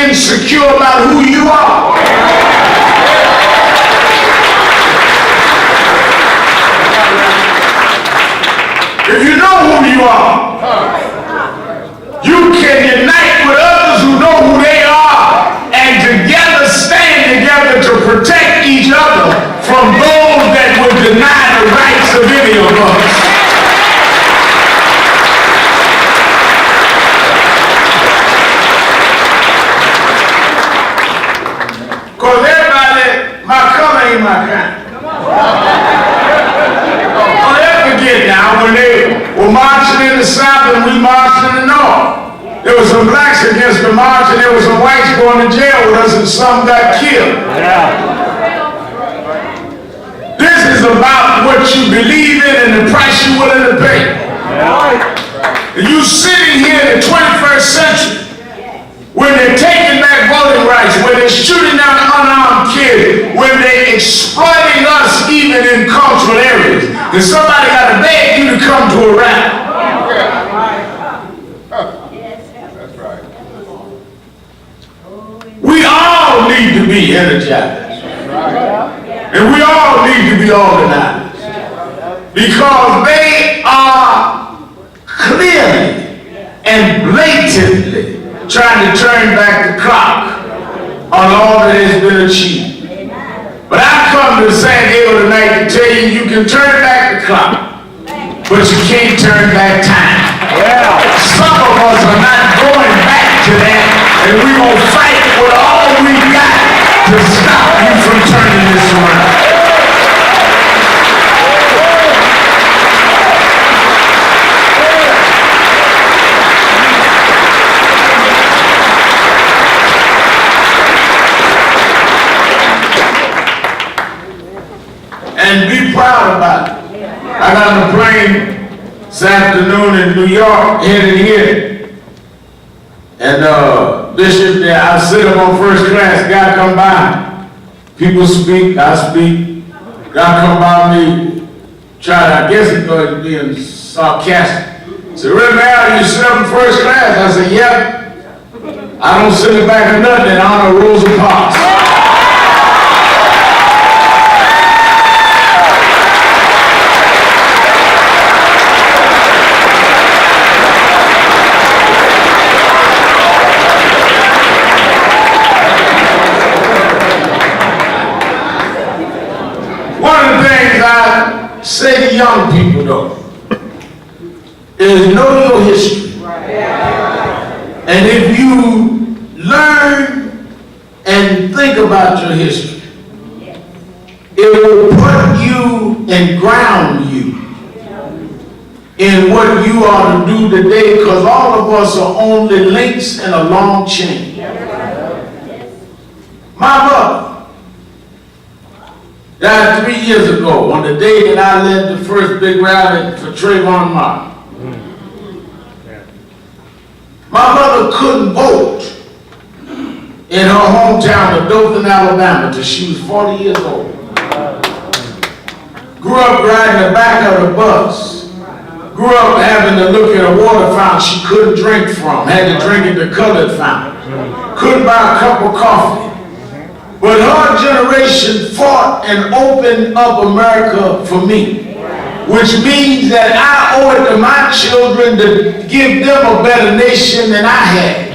insecure about who you are. If you know who you are, you can unite with others who know who they are and together stand together to protect each other from those that would deny the rights of any of us. Because everybody, my color ain't my kind. Don't ever forget now when they were marching in the South and we marched in the North. There were some blacks against the march and there were some whites going to jail with us and some got killed. This is about what you believe in and the price you're willing to pay. And you sitting here in the 21st century when they're taking back voting rights, when they're shooting down unarmed kids, when they're exploiting us even in cultural areas, and somebody got to beg you to come to a rally. That's right. We all need to be energized. And we all need to be organized. Because they are clearly and blatantly trying to turn back the clock on all that has been achieved. But I come to San Diego tonight to tell you, you can turn back the clock, but you can't turn back time. Some of us are not going back to that, and we're going to fight with all we got to stop you from turning this around. And be proud about it. I got on a plane this afternoon in New York, headed here. And Bishop there, I sit up on first class, guy come by. People speak, I speak. Guy come by me, I guess he thought he was being sarcastic. He said, Reverend Al, you sit up in first class? I said, yep. I don't sit in the back of nothing in honor of Rosa Parks. Say to young people though, is know your history. And if you learn and think about your history, it will put you and ground you in what you ought to do today, because all of us are only links in a long chain. My mother died 3 years ago on the day that I led the first big rally for Trayvon Martin. My mother couldn't vote in her hometown of Dothan, Alabama till she was 40 years old. Grew up riding the back of the bus. Grew up having to look at a water fountain she couldn't drink from, had to drink at the colored fountain. Couldn't buy a cup of coffee. But her generation fought and opened up America for me, which means that I owe it to my children to give them a better nation than I had.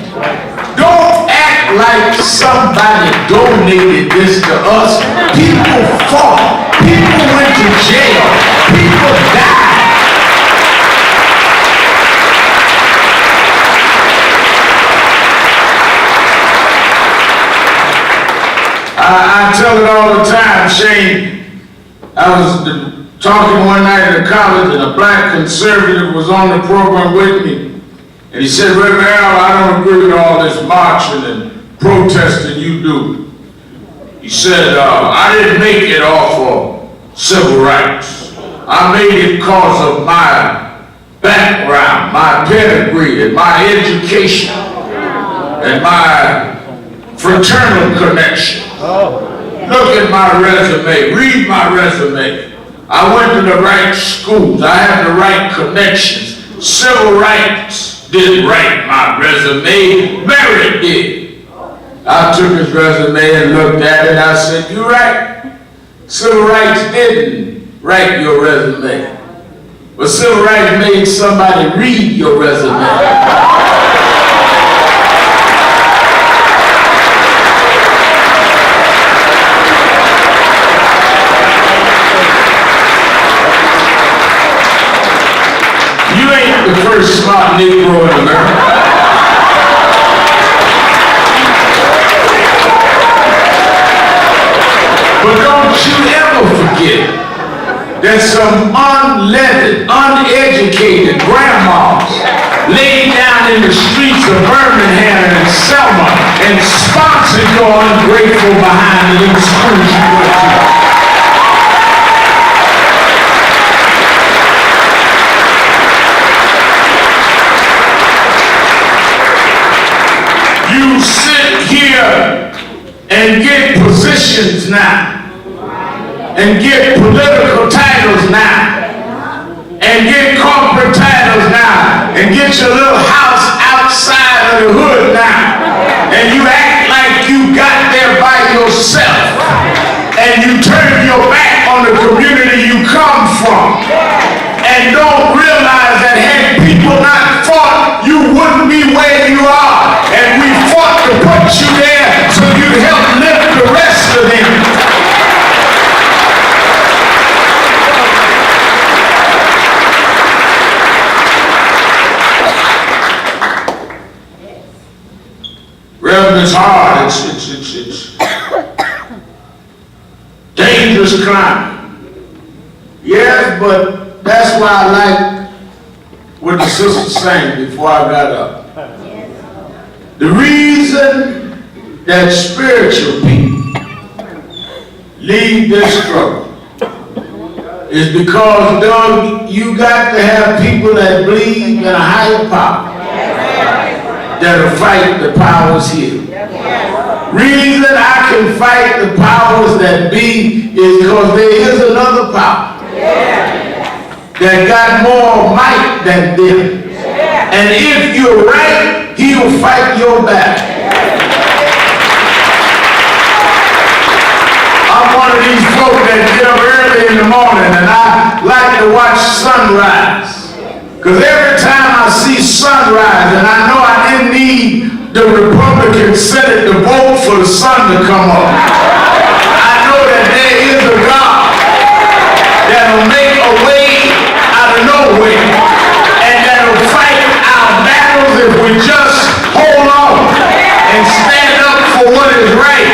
Don't act like somebody donated this to us. People fought. People went to jail. People died. I tell it all the time, Shane. I was talking one night at a college and a black conservative was on the program with me. And he said, Reverend Al, I don't agree with all this marching and protesting you do. He said, I didn't make it off of civil rights. I made it because of my background, my pedigree, and my education, and my fraternal connection. Look at my resume, read my resume. I went to the right schools, I have the right connections. Civil rights didn't write my resume, merit did. I took his resume and looked at it. I said, "You're right. Civil rights didn't write your resume. But civil rights made somebody read your resume." You ain't the first smart Negro in America. But don't you ever forget that some unlettered, uneducated grandmas laid down in the streets of Birmingham and Selma and sponsored your ungrateful behind in the schools you went to. You sit here and get positions now, and get political titles now, and get corporate titles now, and get your little house outside of the hood now, and you act like you got there by yourself, and you turn your back on the community you come from, and don't realize that had people not fought, you wouldn't be where you are, and we fought to put you there so you'd help lift the rest of them. Reverend, it's hard. It's dangerous climb. Yes, but that's why I like what the sister sang before I got up. The reason that spiritual people leave this struggle is because, Doug, you got to have people that believe in a higher power that'll fight the powers here. Reason I can fight the powers that be is because there is another power that got more might than them. And if you're right, he'll fight your battle. I'm one of these folks that get up early in the morning and I like to watch sunrise. Because every time I see sunrise, and I know I didn't need the Republican Senate to vote for the sun to come up. I know that there is a God that'll make a way out of no way, and that'll fight our battles if we just hold on and stand up for what is right.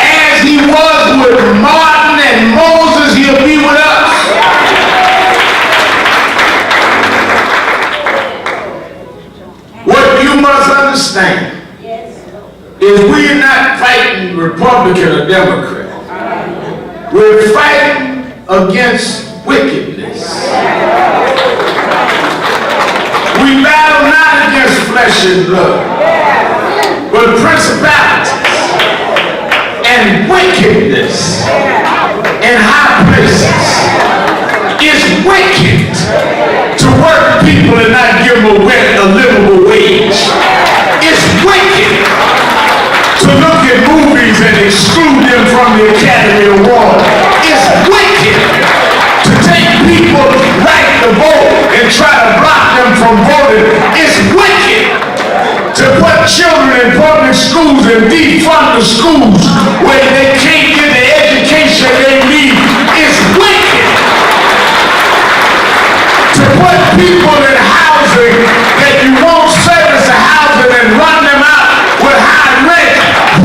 As he was with Martin and Moses, he'll be with us. What you must understand is we're not fighting Republican or Democrat. We're fighting against wickedness. We battle not against flesh and blood, but principalities and wickedness in high places. It's wicked to work people and not give them a livable wage. It's wicked to look at movies and exclude them from the Academy Award. It's wicked to take people right to vote and try to block them from voting. It's wicked to put children in public schools and defund the schools where they can't get the education they need. It's wicked to put people in housing that you won't service the housing and run them out with high rent.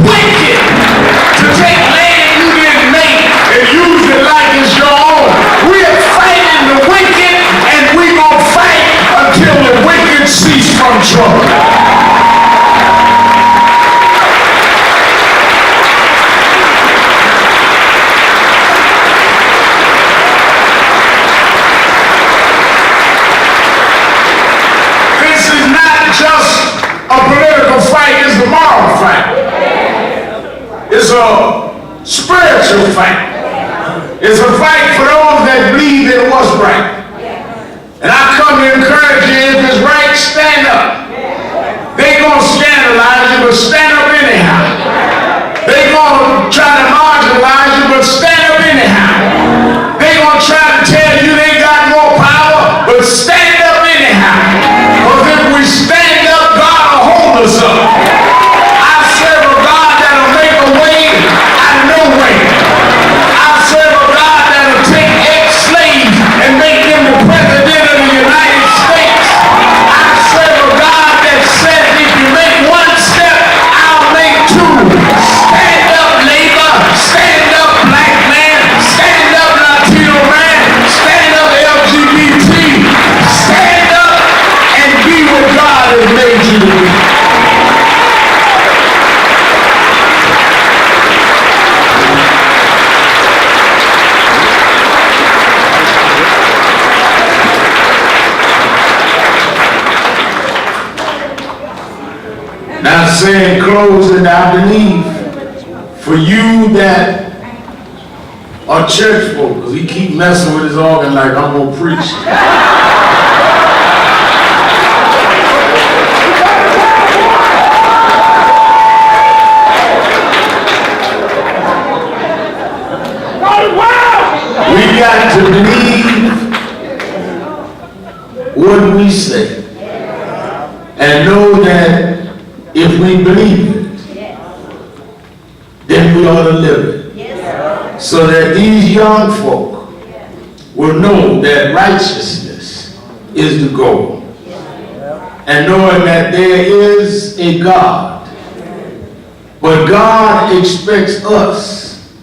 Wicked to take land you didn't make and use it like it's your own. We're fighting the wicked, and we're going to fight until the wicked cease from trouble. Just a political fight, is a moral fight. It's a spiritual fight. It's a fight for those that believe in what's right. And I come to encourage you, if it's right, stand up. They gonna scandalize you, but stand up anyhow. gonna try to tell you they got more power, but stand up anyhow. Because if we stand up, God will hold us up. I serve a God that'll make a way out of no way. I serve a God that'll take ex-slaves and make them the president of the United States. I serve a God that says if you make one step, I'll make two. Stand up, labor. Stand up, black man. Stand up, Latino man. Stand up, LGBT. Stand up and be what God has made you to be. Now saying closing, I believe for you that are church folk, because he keep messing with his organ like I'm gonna preach. We got to believe what we say and know that if we believe it, then we ought to live it. So that these young folk will know that righteousness is the goal. And knowing that there is a God. But God expects us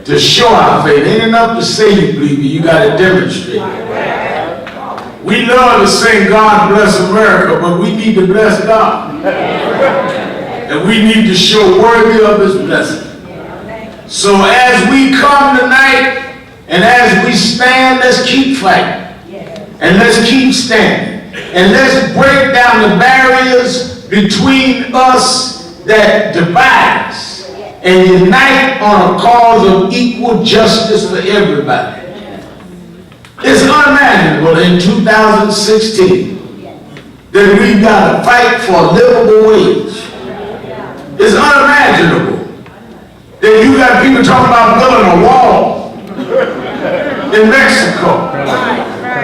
to show our faith. It ain't enough to say you believe it, you got to demonstrate it. We love to sing God bless America, but we need to bless God. And we need to show worthy of his blessing. So as we come tonight and as we stand, let's keep fighting. And let's keep standing. And let's break down the barriers between us that divide us and unite on a cause of equal justice for everybody. It's unimaginable in 2016 that we've got to fight for a livable wage. It's unimaginable that you got people talking about building a wall in Mexico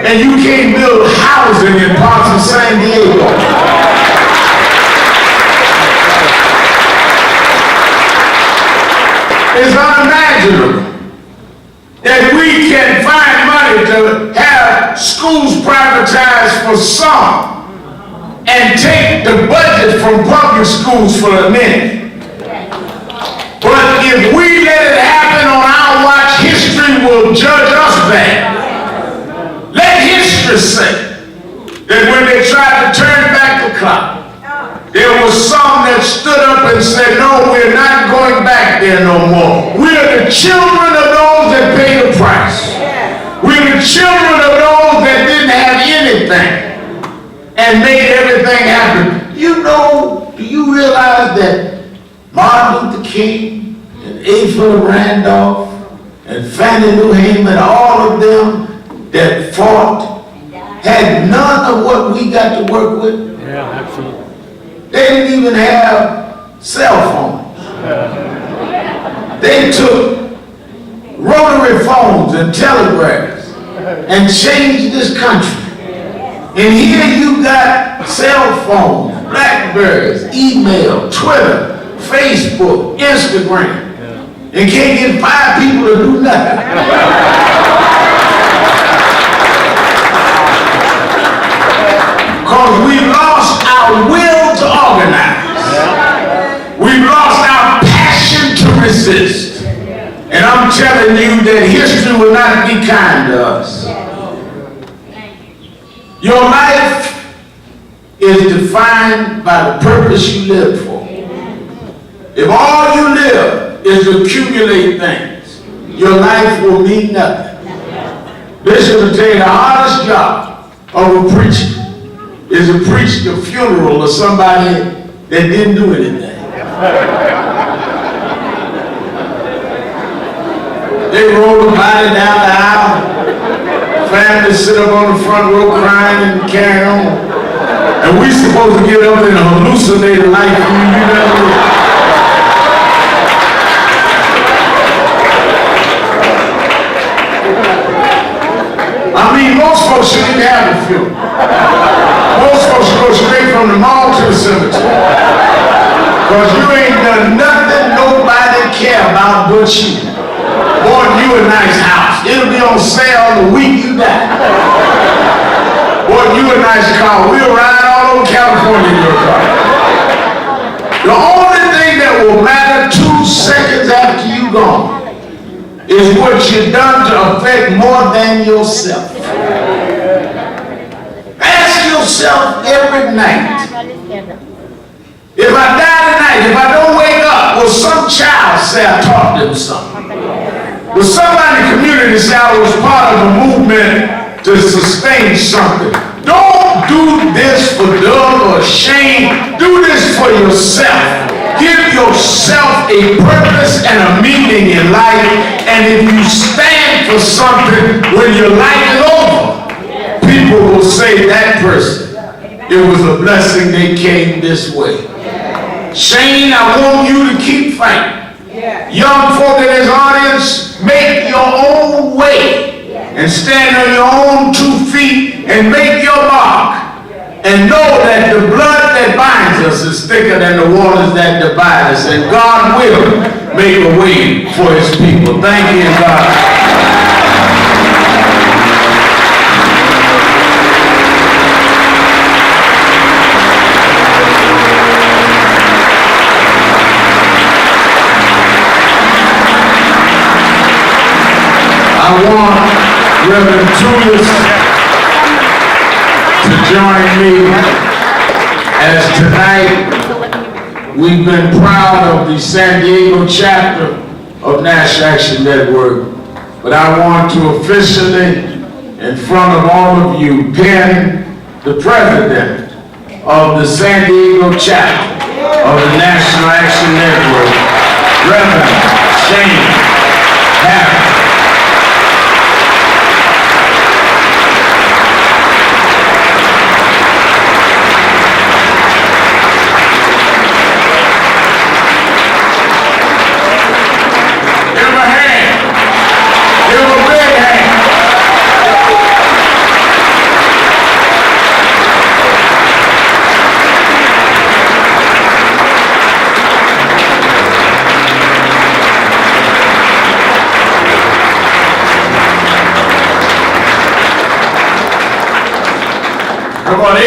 and you can't build housing in parts of San Diego. It's unimaginable that we can find money to have schools privatized for some and take the budget from public schools for a minute. But if we let it happen on our watch, history will judge us bad. Let history say that when they tried to turn back the clock, there was some that stood up and said, no, we're not going back there no more. We're the children of those that paid the price. We're the children of those that didn't have anything and made everything happen. You know, do you realize that Martin Luther King and Ava Randolph and Fannie Lou Hamer, all of them that fought, had none of what we got to work with? Yeah, absolutely. They didn't even have cell phones. They took rotary phones and telegraphs and changed this country. And here you got cell phones, Blackberries, email, Twitter, Facebook, Instagram, and can't get 5 people to do nothing. Because we lost our will to organize. We lost our passion to resist. And I'm telling you that history will not be kind to us. Your life is defined by the purpose you live for. If all you live is to accumulate things, your life will mean nothing. Bishop will tell you the hardest job of a preacher is to preach the funeral of somebody that didn't do anything. They roll the body down the aisle, family sit up on the front row crying and carrying on. And we supposed to get up and hallucinate a life for you never lived. folks shouldn't even have a funeral. Most folks should go straight from the mall to the cemetery. Because you ain't done nothing nobody care about but you. Bought you a nice house. It'll be on sale the week you die. Bought you a nice car. We'll ride all over California in your car. The only thing that will matter 2 seconds after you gone is what you done to affect more than yourself. Ask yourself every night, if I die tonight, if I don't wake up, will some child say I taught them something? Will somebody in the community say I was part of a movement to sustain something? Don't do this for Doug or Shane. Do this for yourself. Give yourself a purpose and a meaning in life. And if you stand for something when your life is over, people will say that person, it was a blessing they came this way. Shane, I want you to keep fighting. Young folk in this audience, make your own way and stand on your own 2 feet and make your mark. And know that the blood that binds us is thicker than the waters that divide us. And God will make a way for his people. Thank you, God. I want Reverend Julius to join me as tonight we've been proud of the San Diego chapter of National Action Network, but I want to officially, in front of all of you, pin the president of the San Diego chapter of the National Action Network, Reverend Shane Harris. Come on,